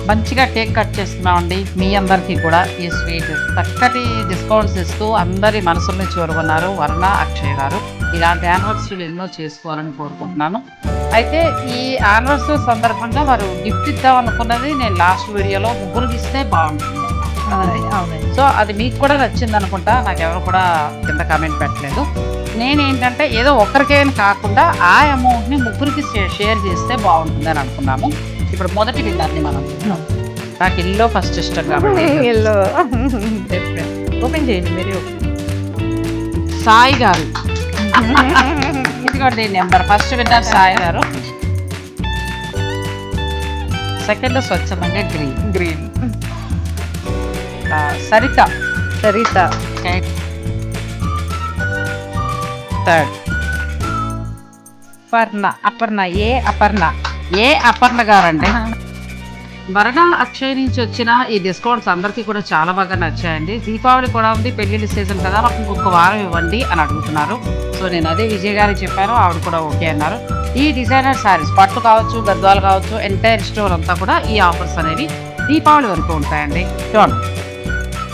మంచిగా cake cut చేస్తున్నామండి. మీ అందరికీ కూడా ఈ స్వీట్ చక్కటి డిస్కౌంట్స్ ఇస్తూ అందరి మనసుల్ని చేరుకున్నారు వర్ణ, అక్షయ్ గారు. ఇలాంటి యానివర్సరీలు ఎన్నో చేసుకోవాలని కోరుకుంటున్నాను. అయితే ఈ యానివర్సరీ సందర్భంగా వారు గిఫ్ట్ ఇద్దాం అనుకున్నది నేను లాస్ట్ వీడియోలో ముగ్గురికి ఇస్తే బాగుంటుంది. అవునండి. సో అది మీకు కూడా నచ్చింది అనుకుంటా. నాకు ఎవరు కూడా కింద కామెంట్ పెట్టలేదు. నేనేంటంటే ఏదో ఒక్కరికేం కాకుండా ఆ అమౌంట్ని ముగ్గురికి షేర్ చేస్తే బాగుంటుంది అని అనుకున్నాము. ఇప్పుడు మొదటి విన్నాన్ని మనం నాకు ఇల్లు ఫస్ట్ ఇష్టం కాబట్టి ఎల్లో ఓపెన్ చేయండి మీరు. సాయి గారు ఇదిగోండి నెంబర్. ఫస్ట్ విన్నర్ సాయి గారు, సెకండ్ స్వచ్ఛందంగా గ్రీన్ సరిత థర్డ్ అపర్ణ గారండి. వరణ అక్షయ్ నుంచి వచ్చిన ఈ డిస్కౌంట్స్ అందరికీ కూడా చాలా బాగా నచ్చాయండి. దీపావళి కూడా ఉంది, పెళ్లిళ్ళ సీజన్ కదా, నాకు ఇంకొక వారం ఇవ్వండి అని అడుగుతున్నారు. సో నేను అదే విజయ్ గారికి చెప్పాను, ఆవిడ కూడా ఓకే అన్నారు. ఈ డిజైనర్ శారీస్ పట్టు కావచ్చు, గద్వాలు కావచ్చు, ఎంటైర్ స్టోర్ అంతా కూడా ఈ ఆఫర్స్ అనేవి దీపావళి వరకు ఉంటాయండి. చూడండి